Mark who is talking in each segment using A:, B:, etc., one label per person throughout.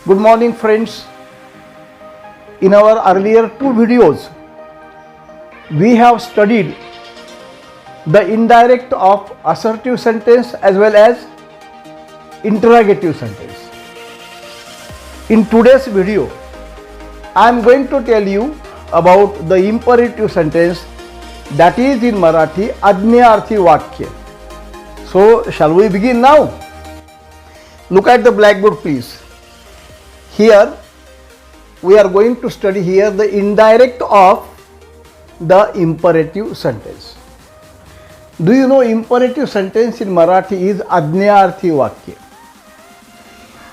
A: Good morning, friends. In our earlier two videos, we have studied the indirect of assertive sentence as well as interrogative sentence. In today's video, I am going to tell you about the imperative sentence, that is in Marathi Ajñार्थी वाक्य. So shall we begin now? Look at the blackboard, please. Here we are going to study here the indirect of the imperative sentence. Do you know imperative sentence in Marathi is Ajñार्थी वाक्य.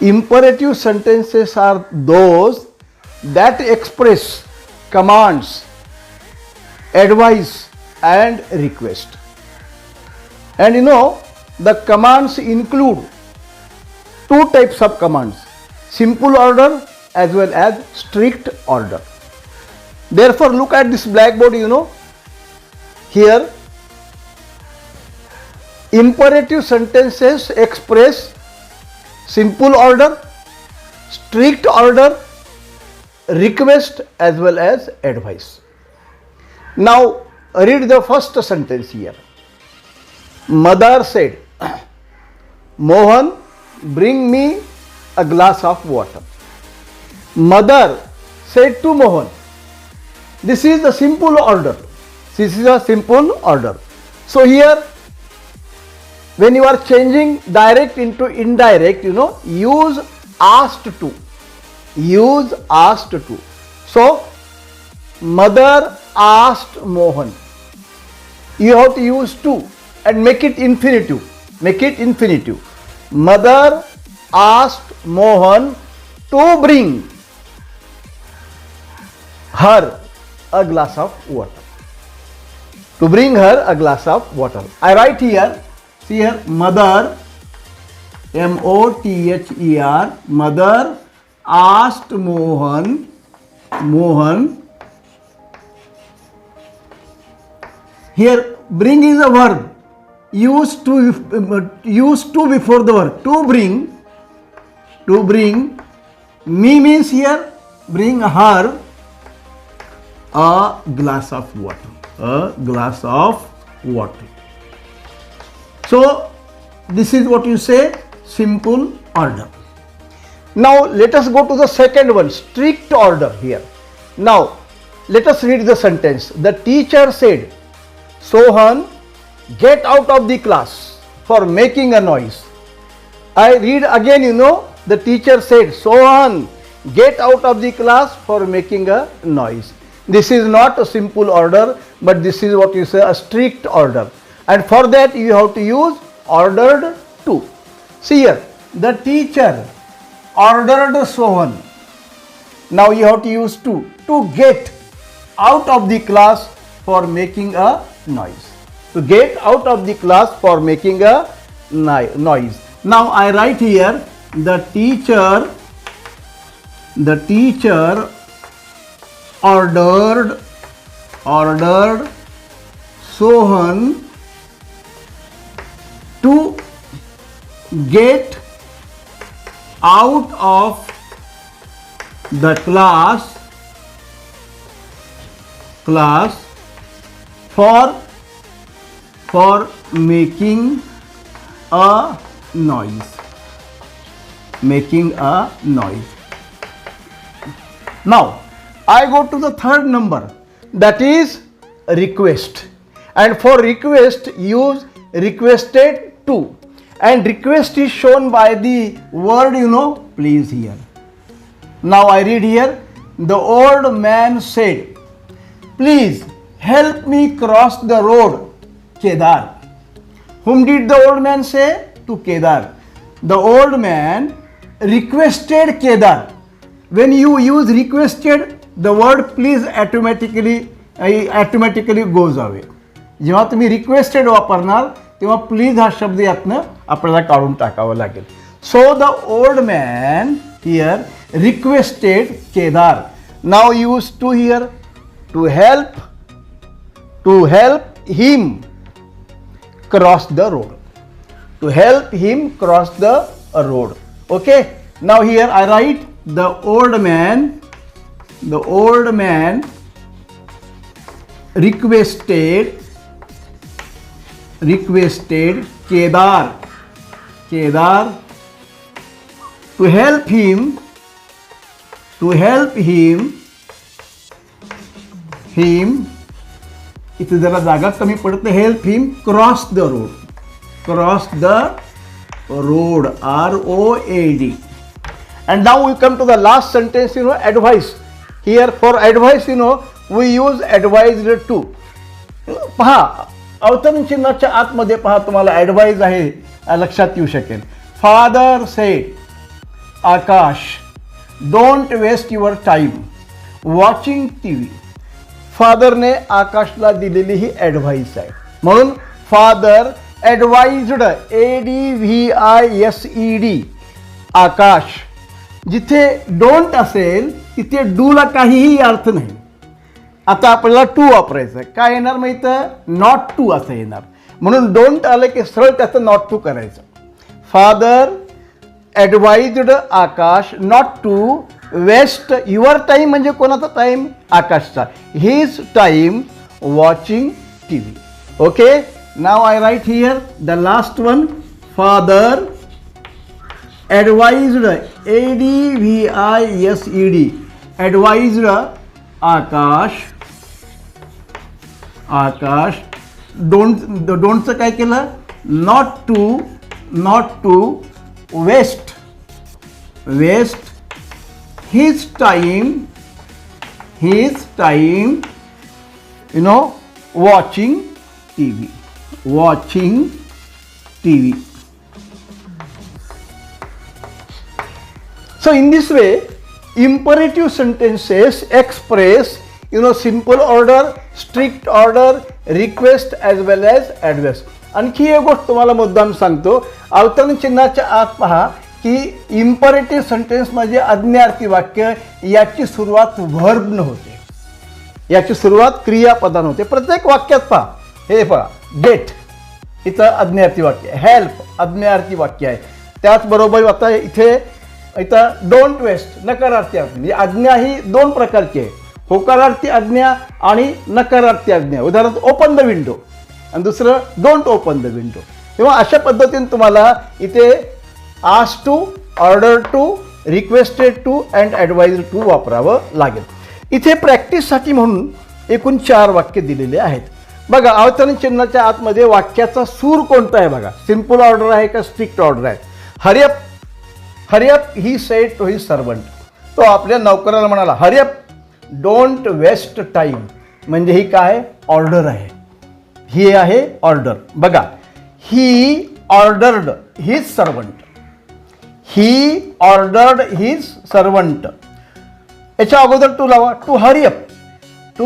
A: Imperative sentences are those that express commands, advice and request. And you know, the commands include two types of commands, simple order as well as strict order. Therefore, look at this blackboard, here imperative sentences express simple order, strict order, request as well as advice. Now read the first sentence here. Mother said, Mohan, bring me a glass of water. Mother said to Mohan. This is the simple order. This is a simple order. So here, when you are changing direct into indirect, use asked to. Use asked to. So, mother asked Mohan. You have to use to and make it infinitive. Make it infinitive. Mother asked Mohan to bring her a glass of water. To bring her a glass of water. I write here, see here, mother, M-O-T-H-E-R, mother asked Mohan, here bring is a verb. Use to before the verb. To bring, me means here, bring her a glass of water. A glass of water. So, this is what you say, simple order. Now, let us go to the second one, strict order here. Now, let us read the sentence. The teacher said, Sohan, get out of the class for making a noise. I read again, the teacher said, Sohan, get out of the class for making a noise. This is not a simple order, but this is what you say, a strict order. And for that, you have to use ordered to. See here, the teacher ordered Sohan. Now you have to use to get out of the class for making a noise. To get out of the class for making a noise. Now I write here, the teacher ordered Sohan to get out of the class for making a noise. Making a noise. Now, I go to the third number, that is request. And for request, use requested to. And request is shown by the word, please here. Now I read here, the old man said, please help me cross the road, Kedar. Whom did the old man say? To Kedar. The old man requested Kedar. When you use requested, the word please automatically goes away. जेव्हा तुम्ही requested वापरणार तेव्हा please हा शब्द यातनं आपल्याला काढून टाकावा लागेल. So the old man here requested Kedar. नाव use to here to help him cross the road. To help him cross the road. Okay. Now here I write the old man requested Kedar to help him इथे जरा जागा कमी पडते, help him cross the road, ROAD. And now we come to the last sentence, advice. Here for advice, we use advised to. पहा, अवतरण चिन्हाच्या आतमध्ये पहा तुम्हाला ॲडवाइज आहे लक्षात येऊ शकेल. Father said Akash don't waste your time watching TV. फादरने आकाशला दिलेली ही ॲडवाइस आहे. म्हणून फादर ॲडवाइज्ड ADVISED आकाश. जिथे डोंट असेल तिथे डूला काहीही अर्थ नाही. आता आपल्याला टू वापरायचं आहे. काय येणार माहिती आहे? नॉट टू असं येणार. म्हणून डोंट आलं की सरळ त्याचं नॉट टू करायचं. Father advised Akash not to waste your time. म्हणजे कोणाचा टाईम? आकाशचा. His time watching TV. Okay, now I write here the last one. Father advised ADVISED advised Akash डोंटचं काय केलं? Not to waste his time watching TV. So in this way imperative sentences express simple order, strict order, request as well as advice. आणखी एक गोष्ट तुम्हाला मुद्दाम सांगतो. अवतरण चिन्हाच्या आत पहा की इम्परेटिव्ह सेंटेन्स म्हणजे आज्ञार्थी वाक्य. याची सुरुवात व्हर्बनं होते, याची सुरुवात क्रियापदानं होते. प्रत्येक वाक्यात पहा, हे पहा गेट इथं आज्ञार्थी वाक्य, हेल्प आज्ञार्थी वाक्य आहे. त्याचबरोबर आता इथं डोंट वेस्ट नकारार्थी आज्ञा. म्हणजे आज्ञा ही दोन प्रकारची आहे, होकारार्थी आज्ञा आणि नकारार्थी आज्ञा. उदाहरणार्थ ओपन द विंडो आणि दुसरं डोंट ओपन द विंडो. किंवा अशा पद्धतीने तुम्हाला इथे ask to, order to, requested to and advise to वापरावं लागेल. इथे प्रॅक्टिससाठी म्हणून एकूण 4 वाक्य दिलेले आहेत. बघा, अवतरण चिन्हाच्या आतमध्ये वाक्याचा सूर कोणता आहे बघा. सिंपल ऑर्डर आहे का स्ट्रिक्ट ऑर्डर आहे? Hurry up he said to his servant. तो आपल्या नौकराला म्हणाला हरिअप डोंट वेस्ट टाईम. म्हणजे ही काय ऑर्डर आहे, ही आहे ऑर्डर. बघा, ही ऑर्डर्ड हिज सर्वंट. याच्या अगोदर टू लावा, टू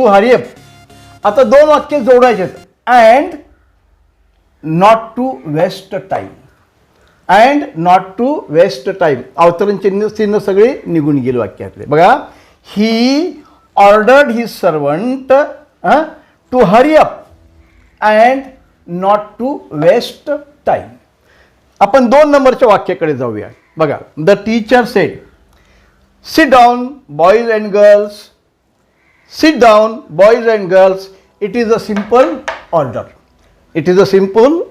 A: हरिअप. आता 2 वाक्य जोडायचे आहेत. And not to waste time. अवतरण चिन्ह सगळे निघून गेले वाक्यातले. बघा, he ordered his servant to hurry up and not to waste time. आपण 2 नंबरच्या वाक्याकडे जाऊया. बघा, the teacher said sit down boys and girls. It is a simple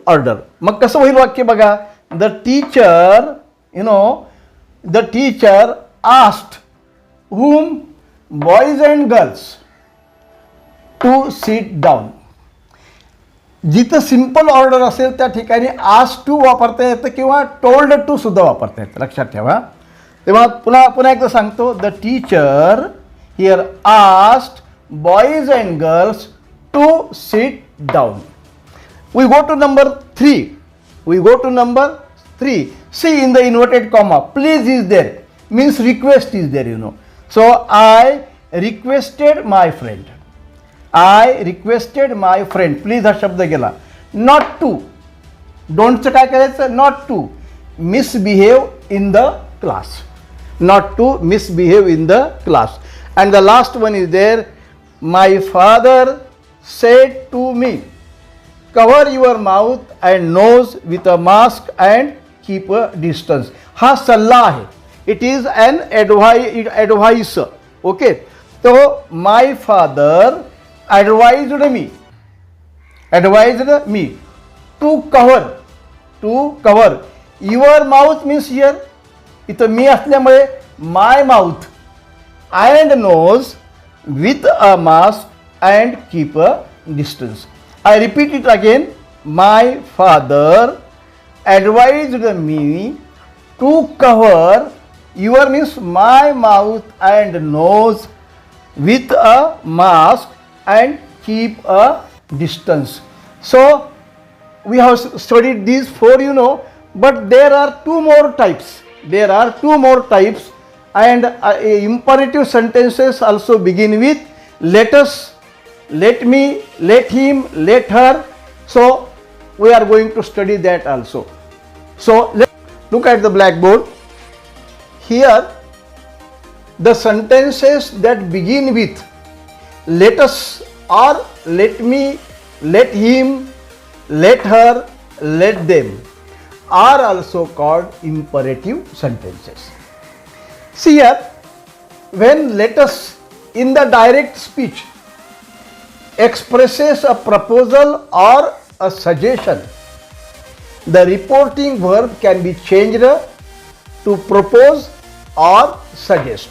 A: order. मग कसं होईल वाक्य बघा. The teacher asked whom boys and girls to sit down. जिथं सिंपल ऑर्डर असेल त्या ठिकाणी आस्क टू वापरता येतं किंवा टोल्ड टू सुद्धा वापरता येतं, लक्षात ठेवा. तेव्हा पुन्हा एकदा सांगतो. The teacher here asked boys and girls to sit down. We go to number 3. See in the inverted comma, please is there, means request is there, So I requested my friend. Please हा शब्द गेला. Not to. Don'tचं काय करायचं? Not to misbehave in the class. And the last one is there. My father said to me, cover your mouth and nose with a mask and keep a distance. हा सल्ला आहे. It is an advice. Okay. So my father advised me to cover. Your mouth means here. इथं मी असल्यामुळे my mouth and nose with a mask and keep a distance. I repeat it again. My father advised me to cover your means my mouth and nose with a mask and keep a distance. So we have studied these four, but there are two more types. And imperative sentences also begin with let us, let me, let him, let her. So we are going to study that also. So let's look at the blackboard. Here the sentences that begin with let us or let me, let him, let her, let them are also called imperative sentences. See here, when let us in the direct speech expresses a proposal or a suggestion, the reporting verb can be changed to propose or suggest.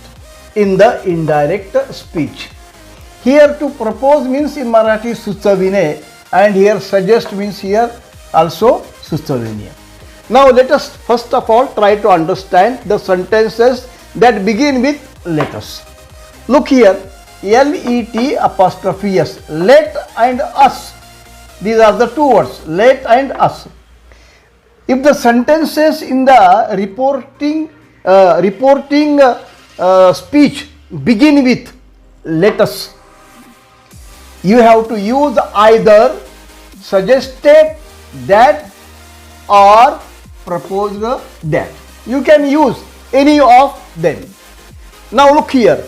A: In the indirect speech, here to propose means in Marathi suchavine, and here suggest means here also suchavine. Now let us first of all try to understand the sentences that begin with let us. Look here, let', let and us. These are the two words, let and us. If the sentences in the reporting speech begin with let us, you have to use either suggested that or proposed that. You can use any of them. Now look here,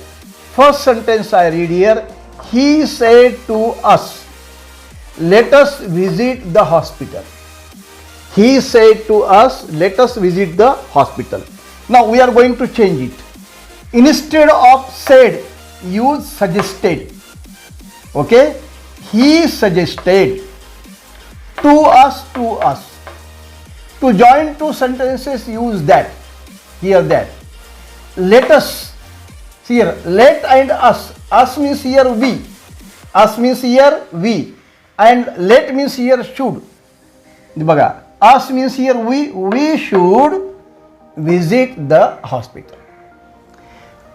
A: first sentence I read here, he said to us, let us visit the hospital. He said to us, let us visit the hospital. Now we are going to change it. Instead of said, use suggested. Okay? He suggested to us. To join two sentences, use that. Here that. Let us. Here, let and us. Us means here we. And let means here should. Baga. Us means here we should visit the hospital.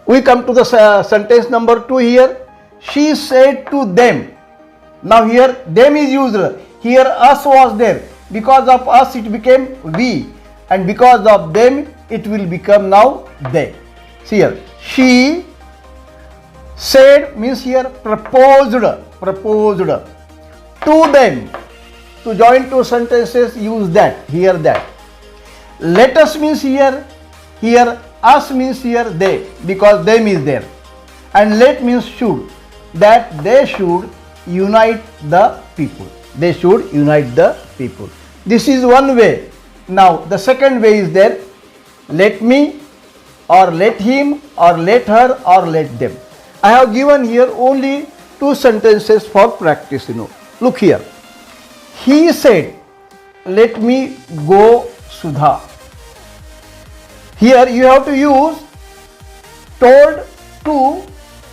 A: We come to the sentence number 2 here. She said to them. Now here them is used. Here us was there. Because of us it became we, and because of them it will become now they. See here, she said means here proposed to them. To join two sentences, use that, here that. Let us means here us means here they, because them is there. And let means should, that they should unite the people. This is one way. Now the second way is there, let me or let him or let her or let them. I have given here only two sentences for practice. Look here. He said, let me go Sudha. Here you have to use told to,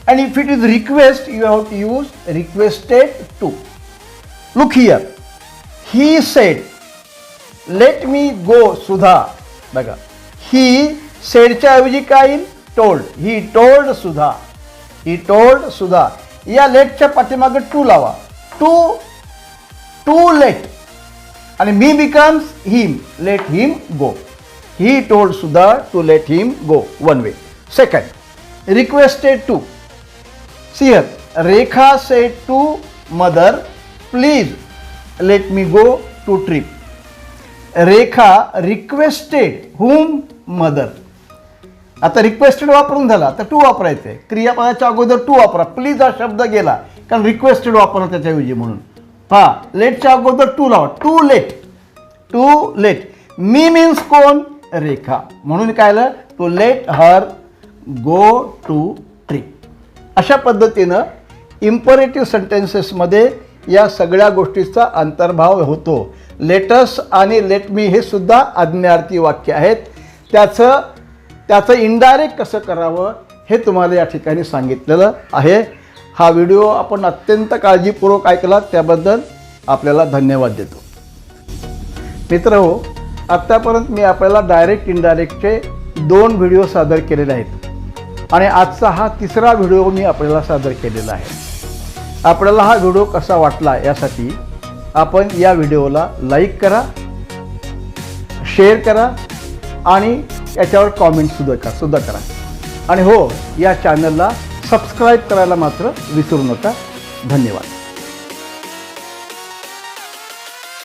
A: and if it is request, you have to use requested to. Look here. He said, let me go Sudha. बघा, he said च्या ऐवजी काय येईल? told. He told Sudha. या let च्या पाठीमागे to lava. To let. आणि me becomes him. Let him go. He told Sudha to let him go. One way. Second, requested to. See here, Rekha said to mother, please let me go to trip. Rekha requested whom? Mother. आता requested वापरून झाला, आता to वापरायचंय. क्रियापदाच्या अगोदर to वापरा. Please हा शब्द गेला कारण रिक्वेस्टेड वापरा त्याच्याऐवजी म्हणून. पहा, लेटच्या अगोदर टू लावा. To let. मी मीन्स कोण? रेखा. म्हणून काय आलं? To let her go to trip. अशा पद्धतीनं इम्परेटिव्ह सेंटेन्सेसमध्ये या सगळ्या गोष्टीचा अंतर्भाव होतो. लेटस आणि लेट मी हे सुद्धा आज्ञार्थी वाक्य आहेत. त्याचं इनडायरेक्ट कसं करावं हे तुम्हाला या ठिकाणी सांगितलेलं आहे. हा व्हिडिओ आपण अत्यंत काळजीपूर्वक ऐकला त्याबद्दल आपल्याला धन्यवाद देतो. मित्रहो, आत्तापर्यंत मी आपल्याला डायरेक्ट इनडायरेक्टचे 2 व्हिडिओ सादर केलेले आहेत आणि आजचा हा 3रा व्हिडिओ मी आपल्याला सादर केलेला आहे. आपल्याला हा व्हिडिओ कसा वाटला यासाठी आपण या व्हिडिओला लाईक करा, शेअर करा आणि याच्यावर कॉमेंटसुद्धा करा. आणि हो, या चॅनलला सबस्क्राईब करायला मात्र विसरू नका. धन्यवाद.